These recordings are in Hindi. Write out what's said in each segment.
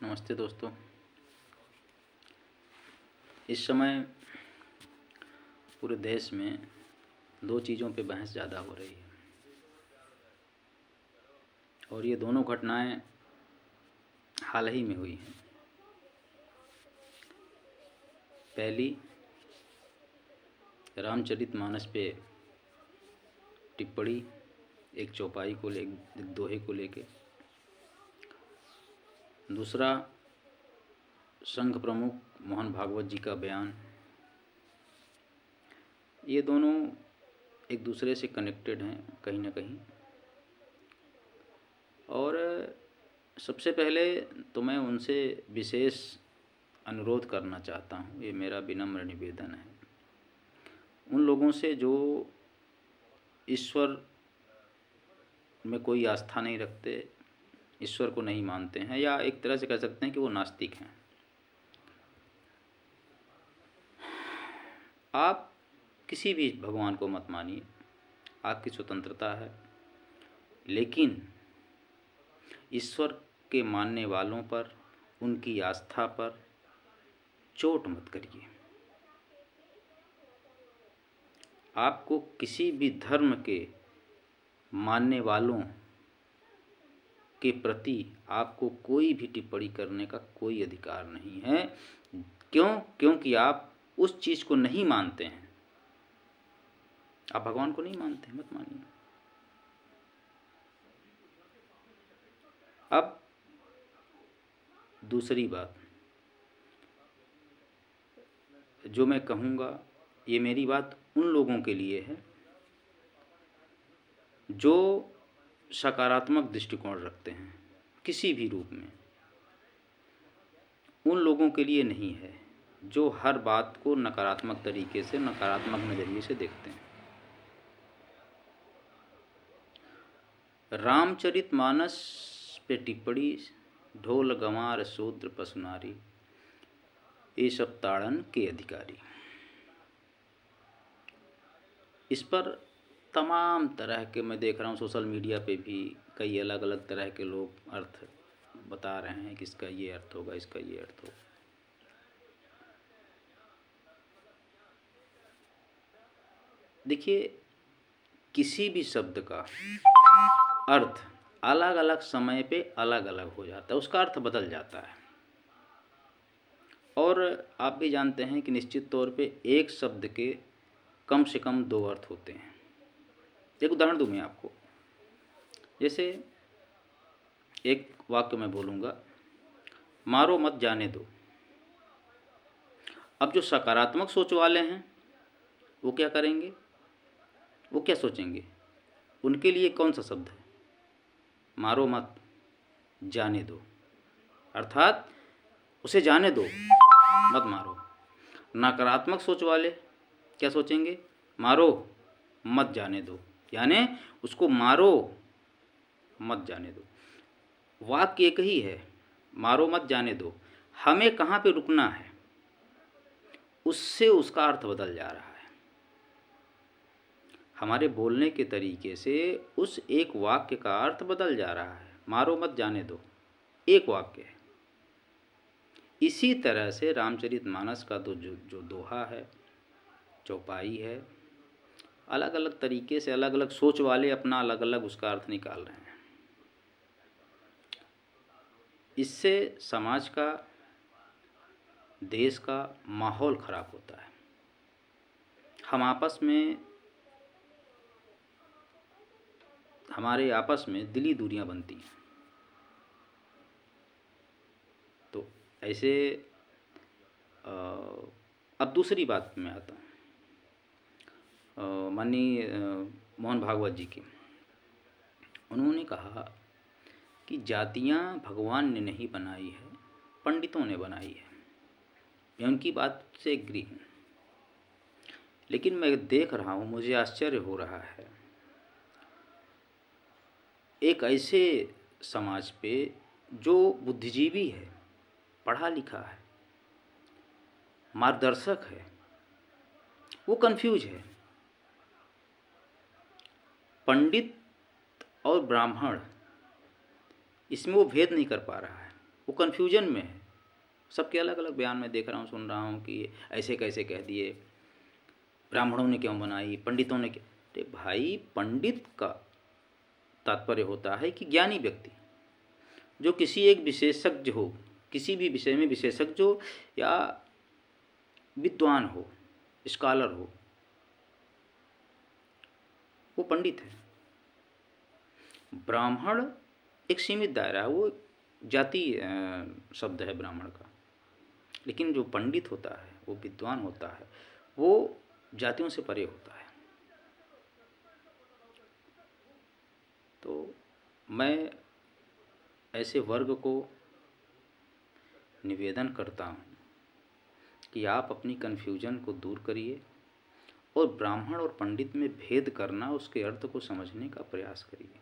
नमस्ते दोस्तों। इस समय पूरे देश में दो चीज़ों पे बहस ज़्यादा हो रही है और ये दोनों घटनाएं हाल ही में हुई हैं। पहली, रामचरितमानस पे टिप्पणी, एक चौपाई को एक दोहे को लेके। दूसरा, संघ प्रमुख मोहन भागवत जी का बयान। ये दोनों एक दूसरे से कनेक्टेड हैं कहीं ना कहीं। और सबसे पहले तो मैं उनसे विशेष अनुरोध करना चाहता हूँ, ये मेरा विनम्र निवेदन है उन लोगों से जो ईश्वर में कोई आस्था नहीं रखते, ईश्वर को नहीं मानते हैं, या एक तरह से कह सकते हैं कि वो नास्तिक हैं। आप किसी भी भगवान को मत मानिए, आपकी स्वतंत्रता है, लेकिन ईश्वर के मानने वालों पर, उनकी आस्था पर चोट मत करिए। आपको किसी भी धर्म के मानने वालों के प्रति आपको कोई भी टिप्पणी करने का कोई अधिकार नहीं है। क्योंकि आप उस चीज़ को नहीं मानते हैं। आप भगवान को नहीं मानते, मत मानिए। अब दूसरी बात जो मैं कहूँगा, ये मेरी बात उन लोगों के लिए है जो सकारात्मक दृष्टिकोण रखते हैं किसी भी रूप में। उन लोगों के लिए नहीं है जो हर बात को नकारात्मक तरीके से, नकारात्मक नज़रिए से देखते हैं। रामचरितमानस पे टिप्पणी, ढोल गंवार शूद्र पशुनारी, ये सब ताड़न के अधिकारी। इस पर तमाम तरह के, मैं देख रहा हूँ सोशल मीडिया पे भी कई अलग अलग तरह के लोग अर्थ बता रहे हैं कि इसका ये अर्थ होगा, इसका ये अर्थ होगा। देखिए, किसी भी शब्द का अर्थ अलग अलग समय पे अलग अलग हो जाता है, उसका अर्थ बदल जाता है। और आप भी जानते हैं कि निश्चित तौर पे एक शब्द के कम से कम दो अर्थ होते हैं। एक उदाहरण दूँ मैं आपको। जैसे एक वाक्य मैं बोलूँगा, मारो मत जाने दो। अब जो सकारात्मक सोच वाले हैं वो क्या करेंगे, वो क्या सोचेंगे? उनके लिए कौन सा शब्द है? मारो मत जाने दो, अर्थात उसे जाने दो, मत मारो। नकारात्मक सोच वाले क्या सोचेंगे? मारो मत जाने दो, यानी उसको मारो मत जाने दो। वाक्य एक ही है, मारो मत जाने दो। हमें कहाँ पे रुकना है, उससे उसका अर्थ बदल जा रहा है। हमारे बोलने के तरीके से उस एक वाक्य का अर्थ बदल जा रहा है। मारो मत जाने दो एक वाक्य है। इसी तरह से रामचरितमानस का जो दोहा है, चौपाई है, अलग अलग तरीके से अलग अलग सोच वाले अपना अलग अलग उसका अर्थ निकाल रहे हैं। इससे समाज का, देश का माहौल खराब होता है। हम आपस में, हमारे आपस में दिली दूरियां बनती हैं। तो ऐसे अब दूसरी बात में आता हूँ, माननीय मोहन भागवत जी की। उन्होंने कहा कि जातियाँ भगवान ने नहीं बनाई है, पंडितों ने बनाई है। मैं उनकी बात से एग्री हूँ, लेकिन मैं देख रहा हूँ, मुझे आश्चर्य हो रहा है, एक ऐसे समाज पे जो बुद्धिजीवी है, पढ़ा लिखा है, मार्गदर्शक है, वो कंफ्यूज है। पंडित और ब्राह्मण, इसमें वो भेद नहीं कर पा रहा है। वो कन्फ्यूजन में है। सबके अलग अलग बयान में देख रहा हूँ, सुन रहा हूँ कि ऐसे कैसे कह दिए, ब्राह्मणों ने क्यों बनाई, पंडितों ने क्यों। अरे भाई, पंडित का तात्पर्य होता है कि ज्ञानी व्यक्ति, जो किसी एक विशेषज्ञ हो, किसी भी विषय में विशेषज्ञ हो या विद्वान हो, स्कॉलर हो, वो पंडित है। ब्राह्मण एक सीमित दायरा है, वो जाति शब्द है ब्राह्मण का। लेकिन जो पंडित होता है, वो विद्वान होता है, वो जातियों से परे होता है। तो मैं ऐसे वर्ग को निवेदन करता हूँ कि आप अपनी कन्फ्यूजन को दूर करिए और ब्राह्मण और पंडित में भेद करना, उसके अर्थ को समझने का प्रयास करिए।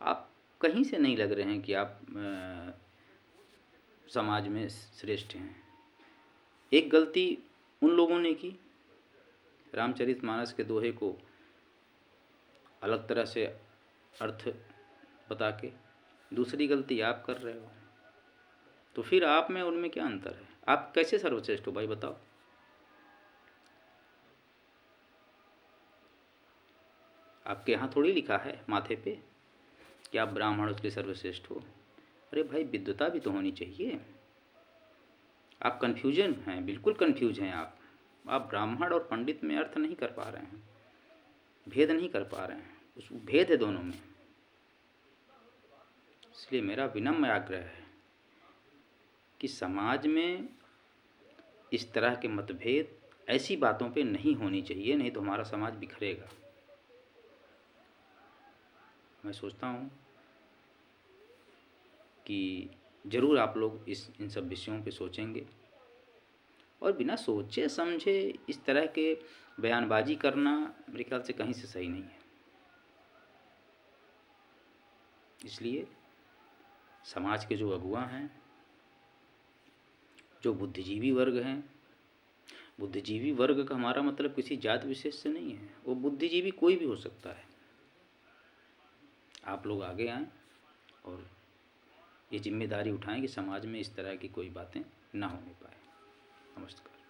आप कहीं से नहीं लग रहे हैं कि आप समाज में श्रेष्ठ हैं। एक गलती उन लोगों ने की, रामचरितमानस के दोहे को अलग तरह से अर्थ बता के, दूसरी गलती आप कर रहे हो। तो फिर आप में उनमें क्या अंतर है? आप कैसे सर्वश्रेष्ठ हो भाई, बताओ। आपके यहाँ थोड़ी लिखा है माथे पे कि आप ब्राह्मण उसके सर्वश्रेष्ठ हो। अरे भाई, विद्वता भी तो होनी चाहिए। आप कन्फ्यूजन हैं, बिल्कुल कन्फ्यूज हैं आप ब्राह्मण और पंडित में अर्थ नहीं कर पा रहे हैं, भेद नहीं कर पा रहे हैं। उस भेद है दोनों में। इसलिए मेरा विनम्र आग्रह है कि समाज में इस तरह के मतभेद ऐसी बातों पे नहीं होनी चाहिए, नहीं तो हमारा समाज बिखरेगा। मैं सोचता हूँ कि ज़रूर आप लोग इन सब विषयों पे सोचेंगे, और बिना सोचे समझे इस तरह के बयानबाजी करना मेरे ख्याल से कहीं से सही नहीं है। इसलिए समाज के जो अगुआ हैं, जो बुद्धिजीवी वर्ग हैं, बुद्धिजीवी वर्ग का हमारा मतलब किसी जात विशेष से नहीं है, वो बुद्धिजीवी कोई भी हो सकता है। आप लोग आगे आएँ और ये जिम्मेदारी उठाएं कि समाज में इस तरह की कोई बातें ना होने पाए। नमस्कार।